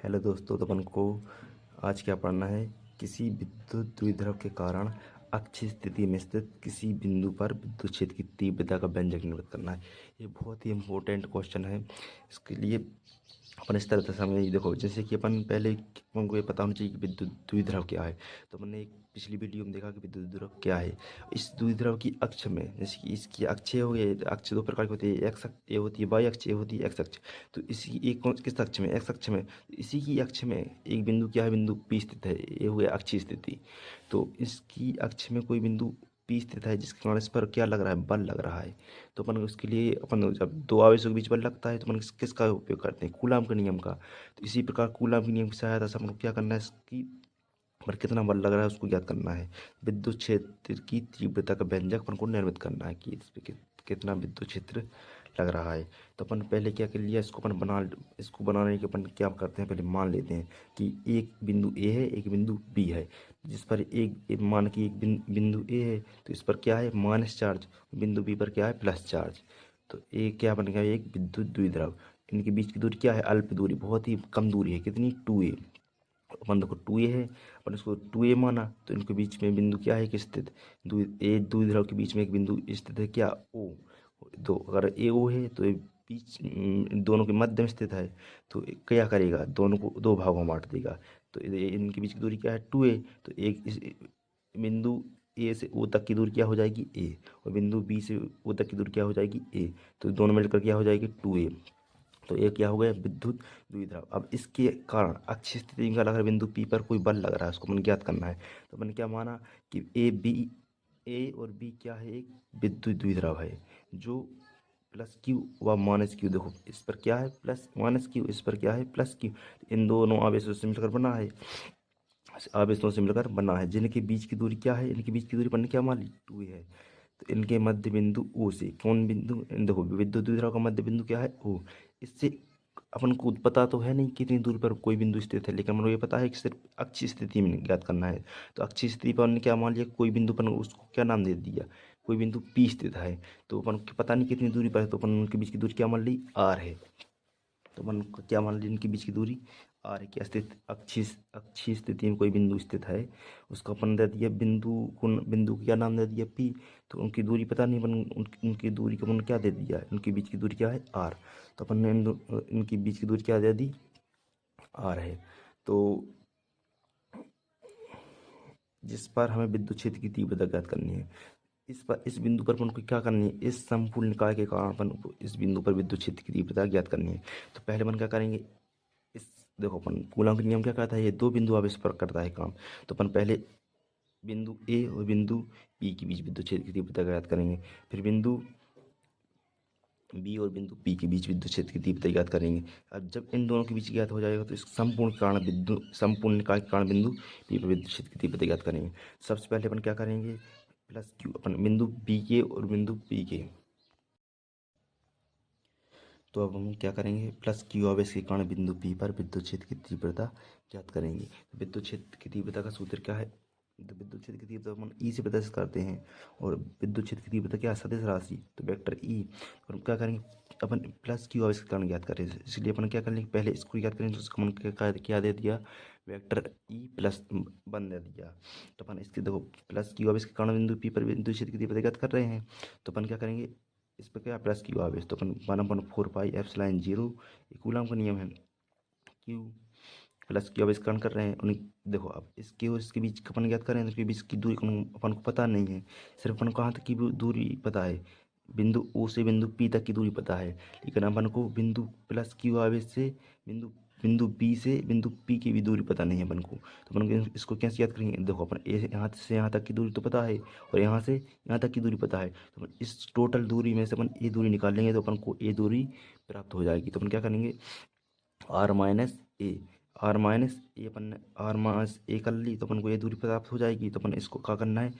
Hello दोस्तों, तो अपन को आज क्या पढ़ना है। किसी विद्युत द्विध्रुव के कारण अक्षीय स्थिति में स्थित किसी बिंदु पर विद्युत क्षेत्र की तीव्रता का व्यंजक निर्मित करना है। ये बहुत ही इम्पोर्टेंट क्वेश्चन है। इसके लिए अपन इस तरह से समझे, देखो जैसे कि अपन पहले अपन को ये पता होना चाहिए कि विद्युत द्विध्रुव क्या है। तो हमने एक पिछली वीडियो में देखा कि विद्युत द्विध्रुव क्या है। इस द्विध्रुव की अक्ष में, जैसे कि इसकी अक्षीय हो गई, अक्ष दो प्रकार की होती है, एक्स ये होती है वाई अक्ष, ये होती है एक्स अक्ष। तो इसी एक किस अक्ष में, एक्स अक्ष में, इसी की अक्ष में एक बिंदु क्या है, बिंदु पी स्थित है। ये हुआ अक्षीय स्थिति। तो इसकी अक्ष में कोई बिंदु पी स्थित है, जिसके कारण इस पर क्या लग रहा है, बल लग रहा है। तो अपन उसके लिए अपन जब दो आवेशों के बीच बल लगता है तो अपन किसका उपयोग करते हैं, कूलाम के नियम का। तो इसी प्रकार कूलाम के नियम की सहायता से अपन को क्या करना है, इसकी पर कितना बल लग रहा है उसको ज्ञात करना है। विद्युत क्षेत्र की तीव्रता का व्यंजक अपन को निर्मित करना है कि इस पे कितना विद्युत क्षेत्र लग रहा है। तो अपन पहले क्या कर लिया, इसको बनाने के अपन क्या करते हैं, पहले मान लेते हैं कि एक बिंदु ए है, एक बिंदु बी है। जिस पर एक मान की एक बिंदु ए है, तो इस पर क्या है, माइनस चार्ज। बिंदु बी पर क्या है, प्लस चार्ज। तो ये क्या बन गया, एक विद्युत द्विध्रुव। इनके बीच की दूरी क्या है, अल्प दूरी, बहुत ही कम दूरी है, कितनी, 2a। अपन देखो 2a है, अपन इसको 2a माना, तो इनके बीच में बिंदु क्या है कि स्थित, द्विध्रुव के बीच में एक बिंदु स्थित है क्या, ओ। तो अगर ए ओ है तो ये बीच दोनों के मध्य में स्थित है। तो क्या करेगा, दोनों को दो भागों में बांट देगा। तो इनके बीच की दूरी क्या है, 2a। तो एक इस बिंदु ए से ओ तक की दूरी क्या हो जाएगी, ए। और बिंदु बी से ओ तक की दूरी क्या हो जाएगी, ए। तो दोनों मिलकर क्या हो जाएगी, 2a। तो ये क्या हो गया, विद्युत द्विध्रुव। अब इसके कारण अक्षीय स्थिति में लग रहा बिंदु पी पर कोई बल लग रहा है, उसको अपन ज्ञात करना है। तो अपन क्या माना कि ए और बी क्या है, एक विद्युत द्विध्रुव है, जो प्लस क्यू व माइनस क्यू। देखो इस पर क्या है, प्लस माइनस क्यू, इस पर क्या है, प्लस क्यू। इन दोनों आवेशों से मिलकर बना है, आवेशों से मिलकर बना है, जिनके बीच की दूरी क्या है, इनके बीच की दूरी पर क्या मान ली, 2 है। तो इनके मध्य बिंदु ओ से कौन बिंदु, देखो विद्युत द्विध्रुव का मध्य बिंदु क्या है, ओ। इससे अपन को पता तो है नहीं कितनी दूरी पर कोई बिंदु स्थित है, लेकिन हमको ये पता है कि सिर्फ अक्षीय स्थिति में ज्ञात करना है। तो अक्षीय स्थिति पर हमने क्या मान लिया, कोई बिंदु पर उसको क्या नाम दे दिया, कोई बिंदु पी स्थित है। तो अपन को पता नहीं कितनी दूरी पर है, तो अपन उनके बीच की दूरी क्या मान ली, आर है। तो अपन को क्या मान ली, इनके बीच की दूरी आर है। क्या स्थित, अक्षीय स्थिति में कोई बिंदु स्थित है, उसको अपन दे दिया बिंदु को क्या नाम दे दिया, पी। तो उनकी दूरी पता नहीं, अपन उनकी दूरी को अपन क्या दे दिया, इनके बीच की दूरी क्या है, आर। तो अपन ने इनकी बीच की दूरी क्या दे दी, आर है। तो जिस पर हमें विद्युत क्षेत्र की तीव्रता ज्ञात करनी है, इस बिंदु पर अपन को क्या करनी है, इस समपूर्ण निकाय के कारण अपन को इस बिंदु पर विद्युत क्षेत्र की तीव्रता ज्ञात करनी है। तो पहले अपन क्या करेंगे, इस देखो अपन कूलम का नियम क्या कहता है, ये दो बिंदु आवेश पर करता है काम। तो अपन पहले बिंदु ए और बिंदु पी के बीच विद्युत क्षेत्र की तीव्रता ज्ञात करेंगे। फिर बिंदु बी और बिंदु पी के बीच विद्युत क्षेत्र की तीव्रता ज्ञात करेंगे। अब जब इन दोनों के बीच ज्ञात हो जाएगा, तो इस संपूर्ण निकाय के कारण बिंदु पी पर विद्युत क्षेत्र की तीव्रता ज्ञात करेंगे। सबसे पहले अपन क्या करेंगे, प्लस क्यू, अपन बिंदु बी के और बिंदु पी के। तो अब हम क्या करेंगे, प्लस क्यू आवेश के कारण बिंदु पी पर विद्युत क्षेत्र की तीव्रता ज्ञात करेंगे। विद्युत क्षेत्र की तीव्रता का सूत्र क्या है, तो विद्युत क्षेत्र की तीव्रता हम ई से प्रदर्शित करते हैं, और विद्युत क्षेत्र की तीव्रता क्या है, सदिश राशि, तो वेक्टर ई। और हम क्या करेंगे, अपन प्लस क्यू आवेश के कारण ज्ञात करें, इसलिए अपन क्या करेंगे, पहले इसको ज्ञात करेंगे, तो उसको हमने क्या दे दिया, वेक्टर ई प्लस 1 दे दिया। तो अपन इसके देखो प्लस क्यू आवेश के कारण बिंदु पी पर विद्युत क्षेत्र की तीव्रता ज्ञात कर रहे हैं। तो अपन क्या करेंगे, इस पर क्या प्लस क्यू आवेश, तो अपन 1/4πε0, ये कूलम का नियम है, क्यू प्लस क्यू आवेश कारण कर रहे हैं उन्हें। देखो अब इसके और इसके बीच अपन ज्ञात करें, तो इसके बीच की दूरी अपन को पता नहीं है, सिर्फ अपन को कहाँ तक की दूरी पता है, बिंदु ओ से बिंदु पी तक की दूरी पता है। लेकिन अपन को बिंदु प्लस क्यू आवेश से बिंदु बिंदु बी से बिंदु पी की भी दूरी पता नहीं है अपन को। तो अपन को इसको कैसे याद करेंगे, देखो अपन यहाँ से यहाँ तक की दूरी तो पता है, और यहाँ से यहाँ तक की दूरी पता है। तो अपन इस टोटल दूरी में से अपन ये दूरी निकाल लेंगे, तो अपन को ये दूरी प्राप्त हो जाएगी। तो अपन क्या करेंगे, R minus A, R minus A, अपन ने आर माइनस ए कर ली, तो अपन को ये दूरी प्राप्त हो जाएगी। तो अपन इसको क्या करना है,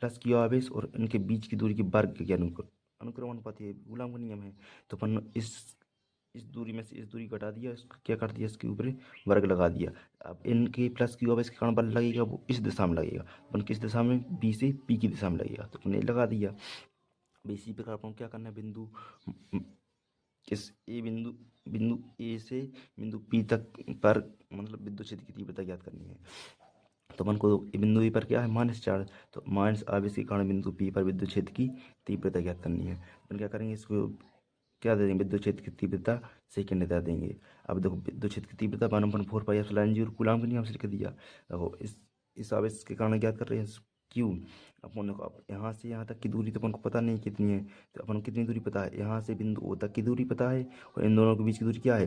प्लस क्यू आवेश और इनके बीच की दूरी के वर्ग के अनुक्रम अनुपात, ये कूलम का नियम है। तो अपन इस दूरी में से इस दूरी घटा दिया, इसको क्या कर दिया, इसके ऊपर वर्ग लगा दिया। अब इनके प्लस क्यू आवेश के कारण बल लगेगा, वो इस दिशा में लगेगा, अपन किस दिशा में, बी से पी की दिशा में लगेगा, तो अपन ये लगा दिया। अब इसी प्रकार अपन क्या करना है, बिंदु इस ए बिंदु बिंदु ए से बिंदु पी तक पर मतलब विद्युत क्षेत्र की तीव्रता ज्ञात करनी है। तो अपन को बिंदु ए पर क्या है, माइनस चार्ज, तो माइनस आवेश के कारण बिंदु पी पर विद्युत क्षेत्र की तीव्रता ज्ञात करनी है। अपन क्या करेंगे, इसको क्या दे देंगे, विद्युत क्षेत्र की तीव्रता सेकेंड बता देंगे। अब देखो विद्युत क्षेत्र की तीव्रता 1/4 पाई कूलाम के नियम से लिख दिया। देखो इस आवेश के कारण ज्ञात कर रहे हैं क्यू। अपन देखो अब यहाँ से यहाँ तक की दूरी तो अपन को पता नहीं कितनी है, तो अपन को कितनी दूरी पता है, यहाँ से बिंदु ओ तक की दूरी पता है, और इन दोनों के बीच की दूरी क्या है,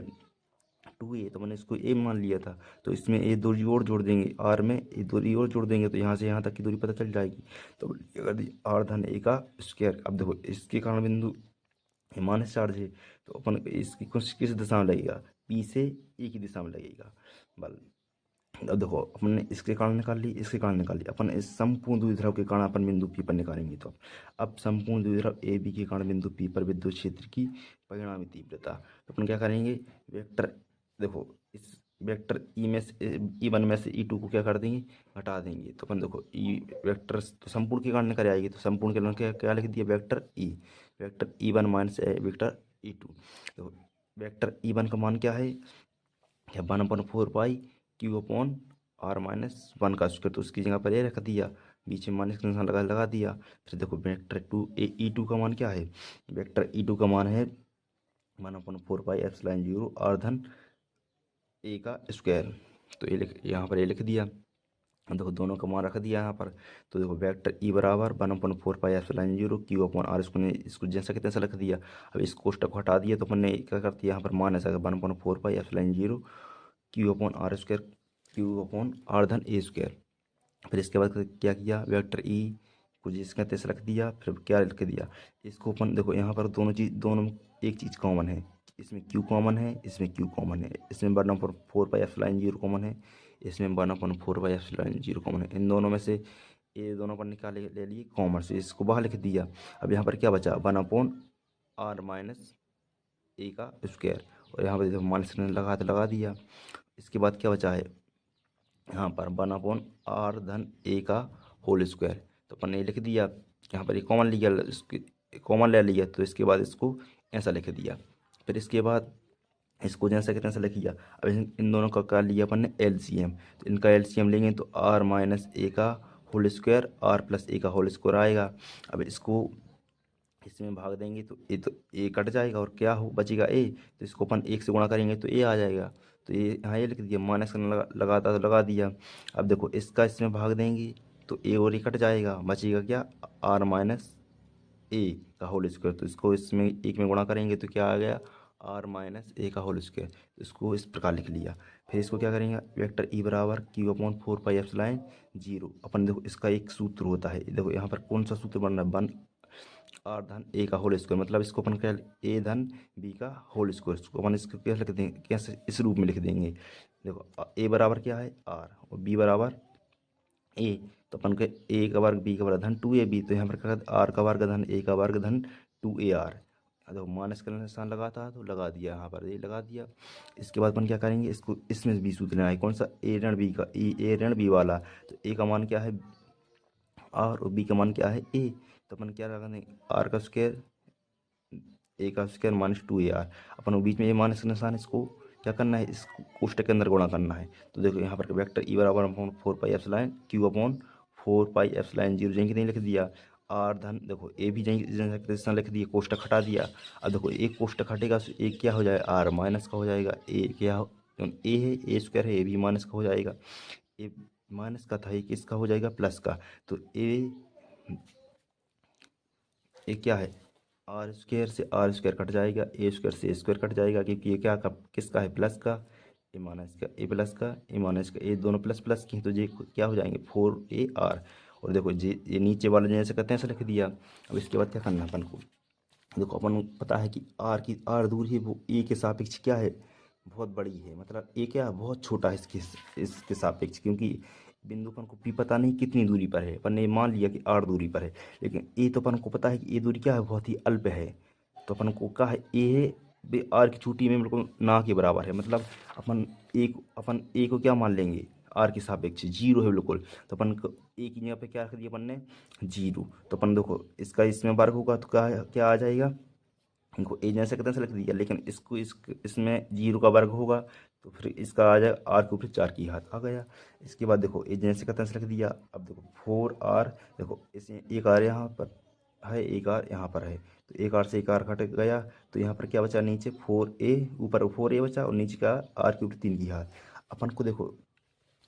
2a। तो मैंने इसको ए मान लिया था, तो इसमें ए दूरी और जोड़ देंगे, आर में ए दूरी और जोड़ देंगे, तो यहाँ से यहाँ तक की दूरी पता चल जाएगी। तो अगर आर धन ए का स्क्वायर, अब देखो इसके कारण बिंदु माइनस चार्ज है, तो अपन इसकी किस दिशा में लगेगा, पी से ए की दिशा में लगेगा बल। अब देखो अपन ने इसके कारण निकाल ली, इसके कारण निकाल ली, अपन इस संपूर्ण द्विध्रुव के कारण अपन बिंदु पी पर निकालेंगे। तो अब संपूर्ण द्विध्रुव ए बी के कारण बिंदु पी पर विद्युत क्षेत्र की परिणामी तीव्रता, तो अपन क्या करेंगे, वेक्टर, देखो इस वेक्टर ई में से E1 में से E2 को क्या कर देंगे, हटा देंगे। तो अपन देखो ई वेक्टर तो संपूर्ण के कारण निकल आएगी, तो संपूर्ण के कारण क्या लिख दिया, vector E, vector E1 minus vector E2। तो वेक्टर E1 का मान क्या है, 1/4 पाई क्यू अपॉन आर माइनस 1 का स्क्वायर, तो उसकी जगह पर ये रख दिया, बीच में माइनस का निशान लगा दिया। फिर देखो वेक्टर E2 का मान क्या है, वेक्टर E2 का मान है 1/4 पाई एप्सिलॉन 0 आर धन ए का स्क्वायर। तो ये यहाँ पर ये लिख दिया। अब देखो दोनों का मान रख दिया यहाँ पर, तो देखो वेक्टर ई बराबर 1/4 pi epsilon 0 Q upon R, इसको जैसा कि तैसा लिख दिया। अब इस कोष्टक को हटा दिया, तो अपन ने क्या कर दिया, यहाँ पर माइनस आ गया 1/4 pi epsilon 0 Q upon R square, Q upon R धन ए स्क्वायर। फिर इसके बाद क्या किया, वेक्टर ई को जिसका तैसा रख दिया, फिर क्या लिख दिया, इसको अपन देखो यहाँ पर दोनों एक चीज़ कॉमन है, इसमें क्यू कॉमन है, इसमें क्यू कॉमन है, इसमें 1/4 पाई एप्सिलॉन 0 कॉमन है, इसमें 1/4 पाई एप्सिलॉन 0 कॉमन है। इन दोनों में से ये दोनों पर निकाले ले लिए कॉमन, से इसको बाहर लिख दिया। अब यहाँ पर क्या बचा, 1/r माइनस ए का स्क्वायर, और यहाँ पर माइनस लगा दिया। इसके बाद क्या बचा है, यहाँ पर 1/r धन ए का होल स्क्वायर, तो अपन ने लिख दिया। यहाँ पर ये कॉमन लिया, इसके कॉमन ले लिया, तो इसके बाद इसको ऐसा लिख दिया। फिर इसके बाद इसको जैसा कि तैसा लिख दिया। अब इन दोनों का क्या लिया अपन ने, एलसीएम, तो इनका एलसीएम लेंगे तो आर माइनस ए का होल स्क्वायर आर प्लस ए का होल स्क्वायर आएगा। अब इसको इसमें भाग देंगे तो ए कट जाएगा, और क्या हो बचेगा ए, तो इसको अपन 1 से गुणा करेंगे तो ए आ जाएगा। तो ये यहाँ ये लिख दिया, माइनस लगाता तो लगा दिया। अब देखो इसका इसमें भाग देंगे तो ए और ए कट जाएगा, बचेगा क्या, आर माइनस ए का होल स्क्वायर, तो इसको इसमें 1 में गुणा करेंगे तो क्या आ गया, आर माइनस ए का होल स्क्वायर। इसको इस प्रकार लिख लिया। फिर इसको क्या करेंगे, वेक्टर ई बराबर क्यू अपॉन 4 पाई एप्सिलॉन 0। अपन देखो इसका एक सूत्र होता है, देखो यहाँ पर कौन सा सूत्र बन रहा है, 1r धन ए का होल स्क्वायर, मतलब इसको अपन क्या, ए धन बी का होल स्क्वायर, इसको अपन इसको क्या लिख देंगे, कैसे इस रूप में लिख देंगे। देखो ए बराबर क्या है, आर, और बी बराबर ए, तो अपन के ए का वर्ग बी का वर्ग धन 2ab, तो यहाँ पर क्या, आर का वर्ग धन ए का वर्ग धन 2ar। देखो माइनस का निशान लगाता है तो लगा दिया, यहाँ पर ये लगा दिया। इसके बाद अपन क्या करेंगे, इसको इसमें बी सूत्र लेना है, कौन सा, ए ऋण बी का, ए ऋण बी वाला। तो ए का मान क्या है आर, और बी का मान क्या है ए, तो अपन क्या लगा देंगे, आर का स्क्वायर ए का स्क्वायर माइनस 2ar। अपन को बीच में ये माइनस का निशान, इसको क्या करना है, इस कोष्टक के अंदर गुणा करना है। तो देखो यहाँ पर वेक्टर ई बराबर 4 पाई एप्सिलॉन 0 जेंगे नहीं लिख दिया, आर धन देखो ए भी जेंगे लिख दिया, कोष्टक हटा दिया। अब देखो एक कोष्टक हटेगा तो एक क्या हो जाएगा, आर माइनस का हो जाएगा, ए क्या हो, ए है ए स्क्वायर है, ए भी माइनस का हो जाएगा, ए माइनस का था, एक इसका हो जाएगा प्लस का। तो ए क्या है, आर स्क्वायर से आर स्क्वायर कट जाएगा, ए स्क्वायर से ए स्क्वायर कट जाएगा, क्योंकि ये क्या का किसका है, प्लस का, ए माइनस का, ए प्लस का, ए माइनस का, ए दोनों प्लस प्लस की, तो ये क्या हो जाएंगे 4ar। और देखो ये नीचे वाले जैसे करते हैं ऐसे लिख दिया। अब इसके बाद क्या करना है अपन को, देखो अपन को पता है कि आर दूर है वो ए के सापेक्ष क्या है, बहुत बड़ी है, मतलब ए क्या है, बहुत छोटा है इसके सापेक्ष, क्योंकि बिंदु अपन को भी पता नहीं कितनी दूरी पर है, अपन ने मान लिया कि आर दूरी पर है, लेकिन ए तो अपन को पता है कि ए दूरी क्या है, बहुत ही अल्प है। तो अपन को क्या है, ए है बे आर की चोटी में बिल्कुल ना के बराबर है, मतलब अपन ए को क्या मान लेंगे, आर के सापेक्ष 0 है बिल्कुल। तो अपन को ए की जगह पे क्या रख दिया अपन ने, 0। तो अपन देखो इसका इसमें वर्ग होगा तो क्या क्या आ जाएगा, इनको ए जैसे कितना से लिख दिया, लेकिन इसको इसमें 0 का वर्ग होगा तो फिर इसका आ जाएगा आर के ऊपर 4 की घात आ गया। इसके बाद देखो ए जैसे कितना से लिख दिया। अब देखो 4r, देखो इसमें एक आर यहाँ पर है, एक आर यहाँ पर है, तो एक आर से एक आर कट गया, तो यहाँ पर क्या बचा, नीचे 4a, ऊपर 4a बचा और नीचे का आर के ऊपर 3 की घात। अपन को देखो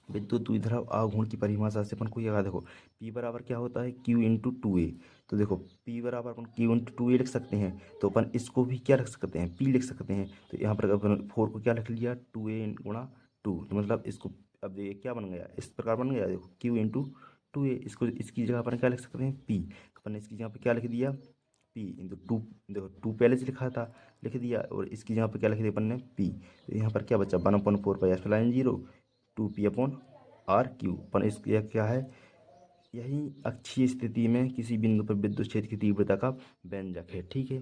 विद्युत द्विध्रुव आघूर्ण की परिभाषा से अपन को ये देखो P बराबर क्या होता है, Q इंटू 2a। तो देखो P बराबर अपन Q इंटू 2a लिख सकते हैं, तो अपन इसको भी क्या लिख सकते हैं, P लिख सकते हैं। तो यहाँ पर अपन 4 को क्या लिख लिया, 2a गुणा 2, तो मतलब इसको अब ये क्या बन गया, इस प्रकार बन गया, देखो Q इंटू 2a। इसको इसकी जगह अपन क्या लिख सकते हैं, P। अपन ने इसकी जगह पर क्या लिख दिया, P इंटू 2। देखो 2 पहले से लिखा था, लिख दिया, और इसकी जगह पर क्या लिख दिया अपन ने, P। तो यहाँ पर क्या बचा, 1/4 2p अपॉन आर क्यू। पर इसका क्या है, यही अक्षीय स्थिति में किसी बिंदु पर विद्युत क्षेत्र की तीव्रता का व्यंजक है। ठीक है।